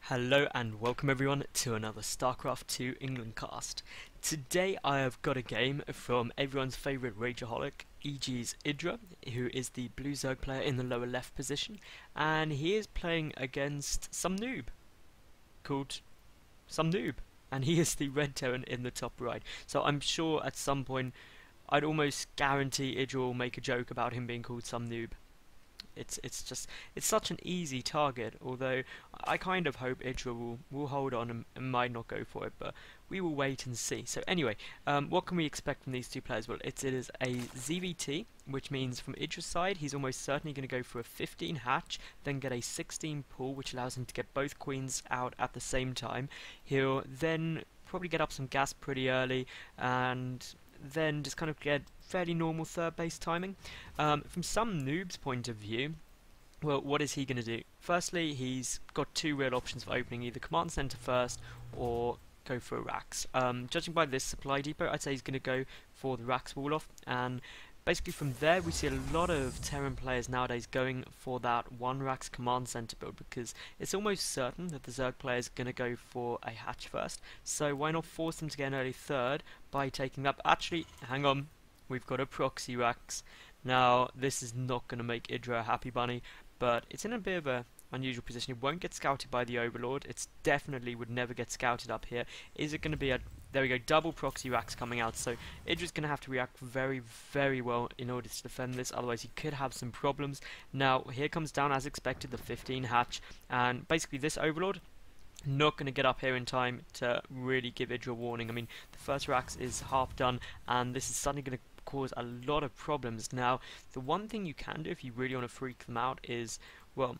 Hello and welcome everyone to another StarCraft 2 England cast. Today I have got a game from everyone's favourite Rageaholic, EGIdrA, who is the blue Zerg player in the lower left position, and he is playing against some noob called some noob, and he is the red Terran in the top right. So I'm sure at some point I'd almost guarantee EGIdrA will make a joke about him being called some noob. It's such an easy target, although I kind of hope EGIdrA will hold on and might not go for it, but we will wait and see. So anyway, what can we expect from these two players? Well, it is a ZvT, which means from EGIdra's side he's almost certainly going to go for a 15 hatch, then get a 16 pull, which allows him to get both queens out at the same time. He'll then probably get up some gas pretty early, and then just kind of get fairly normal third base timing. From some noob's point of view, well, what is he going to do? Firstly, he's got two real options for opening, either command center first or go for a Rax. Judging by this supply depot, I'd say he's going to go for the Rax wall off, and basically from there we see a lot of Terran players nowadays going for that one Rax command center build, because it's almost certain that the Zerg player is going to go for a hatch first, so why not force them to get an early third by taking that. Actually, hang on, we've got a proxy Rax. Now this is not going to make EGIdrA a happy bunny, but it's in a bit of a unusual position. It won't get scouted by the Overlord. It's definitely would never get scouted up here. Is it going to be a, there we go, double proxy Rax coming out, so EGIdra's going to have to react very, very well in order to defend this, otherwise he could have some problems. Now here comes down, as expected, the 15 hatch, and basically this Overlord not going to get up here in time to really give EGIdrA warning. I mean, the first Rax is half done, and this is suddenly going to cause a lot of problems. Now, the one thing you can do if you really want to freak them out is, well,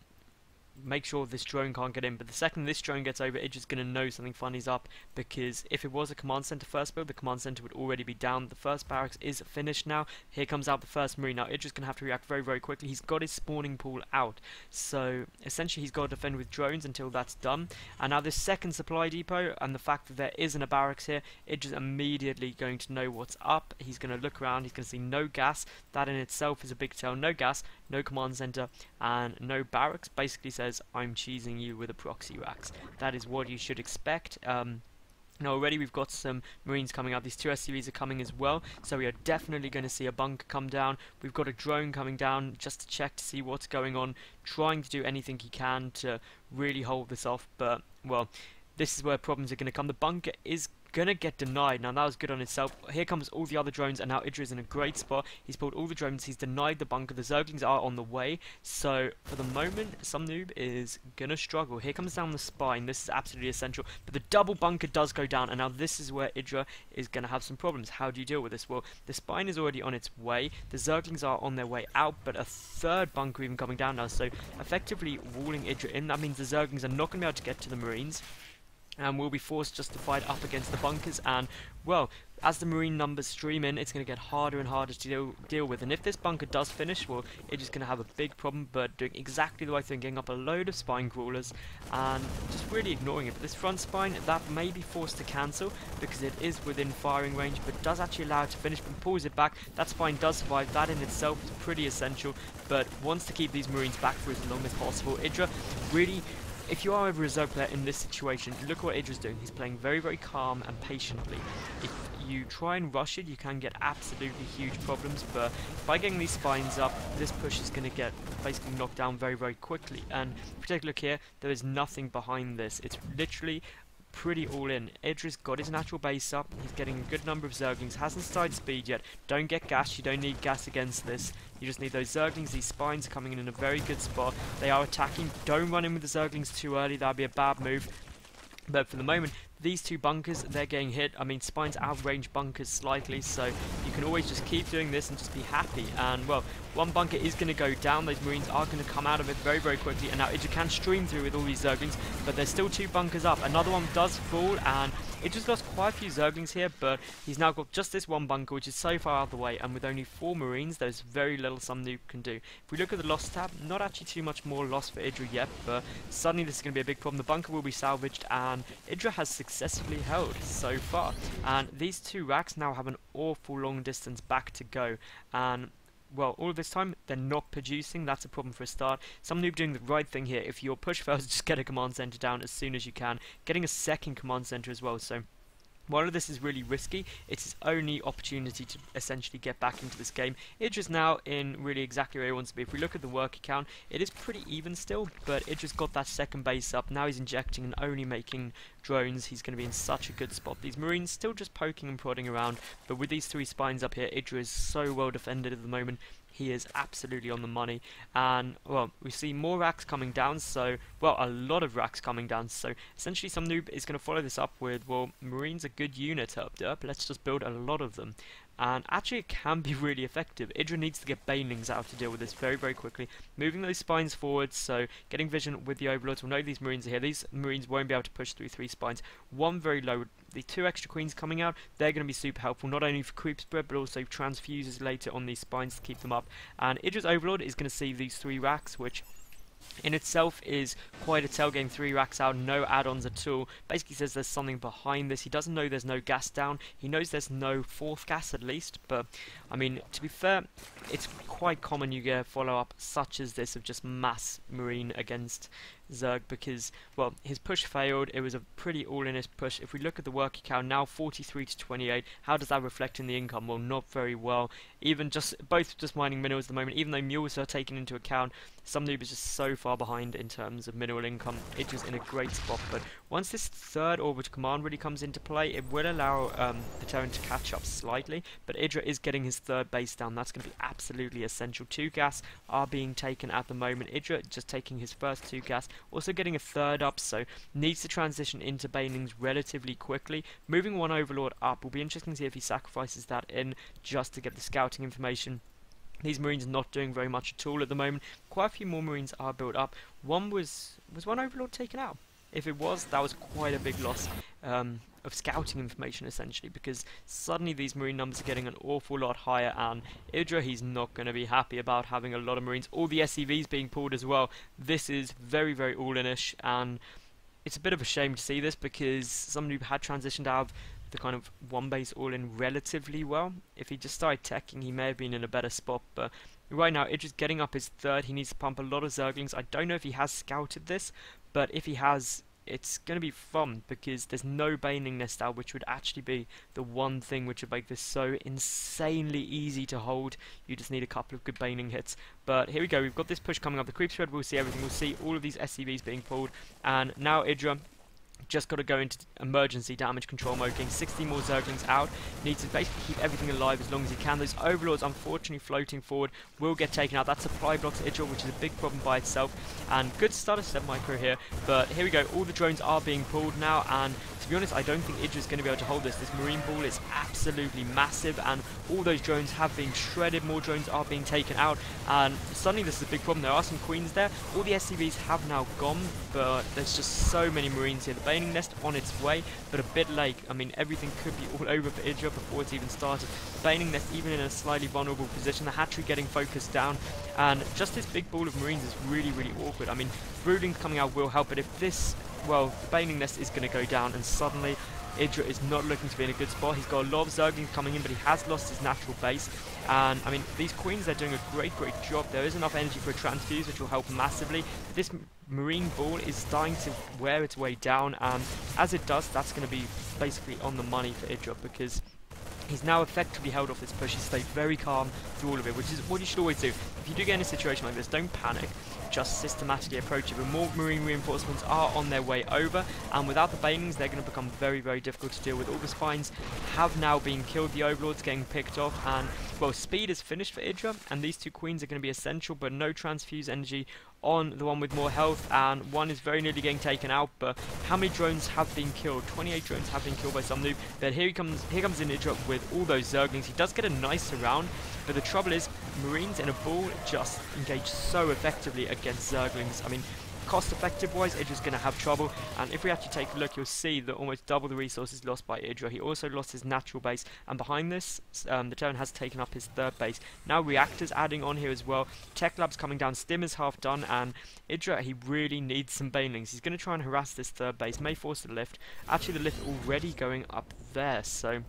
make sure this drone can't get in, but the second this drone gets over, EGIdra's going to know something funny's up, because if it was a command center first build, the command center would already be down. The first barracks is finished now. Here comes out the first marine. Now EGIdra's going to have to react very, very quickly. He's got his spawning pool out, so essentially he's got to defend with drones until that's done. And now this second supply depot, and the fact that there isn't a barracks here, EGIdra's immediately going to know what's up. He's going to look around, he's going to see no gas. That in itself is a big tell. No gas, no command center, and no barracks. Basically says, I'm cheesing you with a proxy Rax. That is what you should expect. Now already we've got some marines coming out. These two SCVs are coming as well, so we are definitely going to see a bunker come down. We've got a drone coming down just to check to see what's going on, trying to do anything he can to really hold this off, but well, this is where problems are going to come. The bunker is gonna get denied. Now that was good on itself. Here comes all the other drones, and now EGIdrA is in a great spot. He's pulled all the drones, he's denied the bunker. The Zerglings are on the way, so for the moment SomeNoob is gonna struggle. Here comes down the spine. This is absolutely essential, but the double bunker does go down, and now this is where EGIdrA is gonna have some problems. How do you deal with this? Well, the spine is already on its way, the Zerglings are on their way out, but a third bunker even coming down now, so effectively walling EGIdrA in. That means the Zerglings are not gonna be able to get to the marines, and we'll be forced just to fight up against the bunkers. And well, as the marine numbers stream in, it's going to get harder and harder to deal with. And if this bunker does finish, well, it's just going to have a big problem. But doing exactly the right thing, getting up a load of spine crawlers and just really ignoring it. But this front spine, that may be forced to cancel because it is within firing range, but does actually allow it to finish, but pulls it back. That spine does survive. That in itself is pretty essential, but wants to keep these marines back for as long as possible. EGIdrA really, if you are ever a Zerg player in this situation, look at what EGIdra's doing. He's playing very, very calm and patiently. If you try and rush it, you can get absolutely huge problems, but by getting these spines up, this push is going to get basically knocked down very, very quickly. And if you take a look here, there is nothing behind this. It's literally pretty all in. EGIdra's got his natural base up, he's getting a good number of Zerglings, hasn't started speed yet. Don't get gas, you don't need gas against this. You just need those Zerglings. These spines are coming in a very good spot. They are attacking. Don't run in with the Zerglings too early, that would be a bad move. But for the moment, these two bunkers, they're getting hit. I mean, spines outrange bunkers slightly, so you can always just keep doing this and just be happy. And well, one bunker is going to go down. Those marines are going to come out of it very, very quickly. And now EGIdrA can stream through with all these Zerglings, but there's still two bunkers up. Another one does fall, and EGIdra's lost quite a few Zerglings here, but he's now got just this one bunker, which is so far out of the way. And with only 4 marines, there's very little SomeNoob can do. If we look at the loss tab, not actually too much more loss for EGIdrA yet, but suddenly this is going to be a big problem. The bunker will be salvaged, and EGIdrA has successfully held so far. And these two racks now have an awful long distance back to go, and well, all of this time, they're not producing. That's a problem for a start. SomeNoob doing the right thing here. If your push fails, just get a command center down as soon as you can. Getting a second command center as well, so while this is really risky, it's his only opportunity to essentially get back into this game. EGIdra's now in really exactly where he wants to be. If we look at the work account, it is pretty even still, but EGIdra's got that second base up. Now he's injecting and only making drones. He's going to be in such a good spot. These Marines still just poking and prodding around, but with these 3 spines up here, EGIdra is so well defended at the moment. He is absolutely on the money, and well, we see more racks coming down, so well, a lot of racks coming down, so essentially SomeNoob is going to follow this up with, well, Marines are good unit up, let's just build a lot of them. And actually it can be really effective. EGIdra needs to get banelings out to deal with this very, very quickly. Moving those spines forward, so getting vision with the overlords. We'll know these Marines are here. These Marines won't be able to push through 3 spines. 1 very low. The 2 extra queens coming out, they're going to be super helpful, not only for creep spread, but also transfuses later on these spines to keep them up. And EGIdra's overlord is going to see these 3 racks, which in itself is quite a tell. Getting 3 racks out, no add-ons at all. Basically says there's something behind this. He doesn't know there's no gas down. He knows there's no 4th gas at least, but I mean, to be fair, it's quite common you get a follow-up such as this of just mass Marine against Zerg, because, well, his push failed. It was a pretty all-in-ish push. If we look at the work account now, 43 to 28, how does that reflect in the income? Well, not very well. Even both just mining minerals at the moment, even though mules are taken into account, SomeNoob is just so far behind in terms of mineral income. It is in a great spot, but once this 3rd orbital command really comes into play, it will allow the Terran to catch up slightly, but EGIdra is getting his 3rd base down. That's going to be absolutely essential. 2 gas are being taken at the moment. EGIdra just taking his first 2 gas, also getting a 3rd up, so needs to transition into banelings relatively quickly. Moving 1 overlord up will be interesting to see if he sacrifices that in just to get the scouting information. These Marines not doing very much at all at the moment. Quite a few more Marines are built up. Was 1 overlord taken out? If it was, that was quite a big loss of scouting information essentially, because suddenly these Marine numbers are getting an awful lot higher, and EGIdra, he's not going to be happy about having a lot of Marines. All the SCVs being pulled as well. This is very, very all-in-ish, and it's a bit of a shame to see this, because somebody who had transitioned out of the kind of 1 base all-in relatively well. If he just started teching, he may have been in a better spot, but right now, EGIdra's getting up his 3rd. He needs to pump a lot of Zerglings. I don't know if he has scouted this, but if he has, it's going to be fun, because there's no baneling nest out, which would actually be the one thing which would make this so insanely easy to hold. You just need a couple of good baneling hits. But here we go, we've got this push coming up. The creep spread, we'll see everything. We'll see all of these SCVs being pulled, and now EGIdra just got to go into emergency damage control mode, getting 60 more Zerglings out. Needs to basically keep everything alive as long as he can. Those overlords, unfortunately, floating forward, will get taken out. That supply blocks EGIdra, which is a big problem by itself. And good start of Step Micro here. But here we go. All the drones are being pulled now. And to be honest, I don't think EGIdra is going to be able to hold this. This Marine ball is absolutely massive. And all those drones have been shredded. More drones are being taken out. And suddenly this is a big problem. There are some queens there. All the SCVs have now gone. But there's just so many Marines here. The baneling nest on its way, but a bit late. I mean, everything could be all over for EGIdra before it's even started. Baneling nest even in a slightly vulnerable position. The hatchery getting focused down, and just this big ball of Marines is really, really awkward. I mean, brooding coming out will help, but if this, well, the baneling nest is going to go down, and suddenly EGIdra is not looking to be in a good spot. He's got a lot of Zerglings coming in, but he has lost his natural base. And I mean, these queens, they're doing a great, great job. There is enough energy for a transfuse, which will help massively. This Marine ball is starting to wear its way down, and as it does, that's going to be basically on the money for EGIdra, because he's now effectively held off this push. He stayed very calm through all of it, which is what you should always do. If you do get in a situation like this, don't panic. Just systematically approach it. But more Marine reinforcements are on their way over, and without the banelings, they're going to become very, very difficult to deal with. All the spines have now been killed. The overlords getting picked off, and well, speed is finished for EGIdra, and these 2 queens are going to be essential, but no transfuse energy on the one with more health, and one is very nearly getting taken out. But how many drones have been killed? 28 drones have been killed by SomeNoob. But here comes in EGIdra with all those Zerglings. He does get a nice round, but the trouble is Marines in a ball just engage so effectively against Zerglings. I mean, cost effective wise, EGIdra's going to have trouble, and if we actually take a look, you'll see that almost double the resources lost by EGIdra. He also lost his natural base, and behind this, the Terran has taken up his 3rd base. Now reactors adding on here as well. Tech labs coming down, stim is half done, and EGIdra, he really needs some banelings. He's going to try and harass this 3rd base, may force the lift. Actually, the lift already going up there, so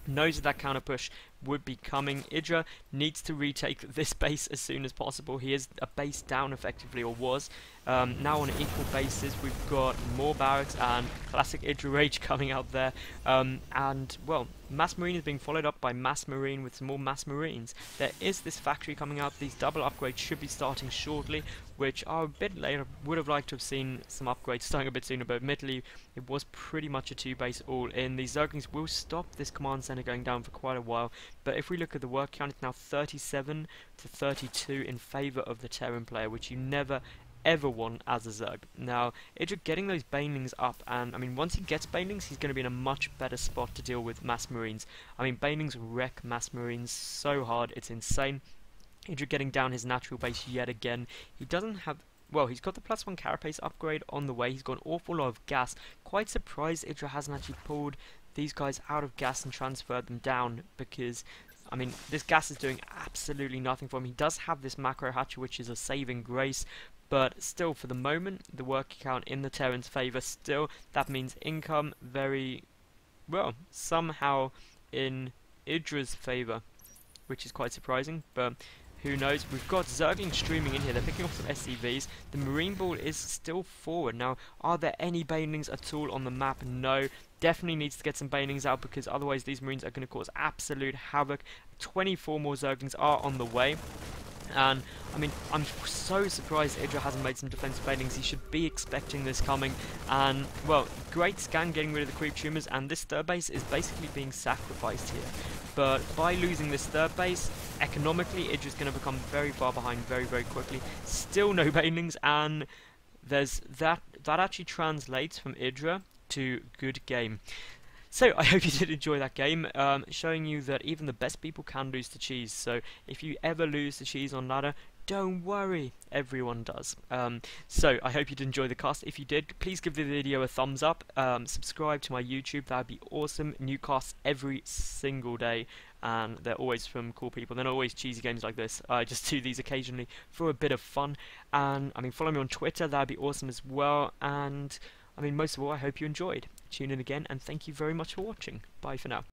knows that counter push would be coming. EGIdrA needs to retake this base as soon as possible. He is a base down effectively, or was. Now on equal bases, we've got more barracks and classic EGIdrA rage coming out there. And, well, Mass Marine is being followed up by Mass Marine with some more Mass Marines. There is this factory coming out. These double upgrades should be starting shortly, which are a bit later. Would have liked to have seen some upgrades starting a bit sooner, but admittedly, it was pretty much a 2-base all in. These Zerglings will stop this command center going down for quite a while, but if we look at the work count, it's now 37 to 32 in favor of the Terran player, which you never ever want as a Zerg. Now, EGIdrA getting those banelings up, and I mean, once he gets banelings, he's going to be in a much better spot to deal with Mass Marines. I mean, banelings wreck Mass Marines so hard, it's insane. EGIdrA getting down his natural base yet again. He doesn't have... Well, he's got the +1 carapace upgrade on the way. He's got an awful lot of gas. Quite surprised EGIdrA hasn't actually pulled these guys out of gas and transferred them down, because, I mean, this gas is doing absolutely nothing for him. He does have this macro hatcher, which is a saving grace, but still, for the moment, the work count in the Terran's favour. Still, that means income very, well, somehow in EGIdRA's favour, which is quite surprising, but who knows. We've got Zergling streaming in here. They're picking up some SCVs. The Marine Ball is still forward. Now, are there any banelings at all on the map? No. Definitely needs to get some banelings out, because otherwise these Marines are going to cause absolute havoc. 24 more Zerglings are on the way. And, I mean, I'm so surprised EGIdrA hasn't made some defensive banelings. He should be expecting this coming. And, well, great scan getting rid of the creep tumors, and this third base is basically being sacrificed here. But by losing this third base, economically, EGIdRA's going to become very far behind very, very quickly. Still no banelings, and there's that actually translates from EGIdRA to good game. So, I hope you did enjoy that game, showing you that even the best people can lose to cheese. So, if you ever lose to cheese on ladder, don't worry, everyone does. So, I hope you did enjoy the cast. If you did, please give the video a thumbs up, subscribe to my YouTube, that would be awesome. New casts every single day, and they're always from cool people. They're not always cheesy games like this. I just do these occasionally for a bit of fun. And, I mean, follow me on Twitter, that would be awesome as well. And, I mean, most of all, I hope you enjoyed. Tune in again, and thank you very much for watching. Bye for now.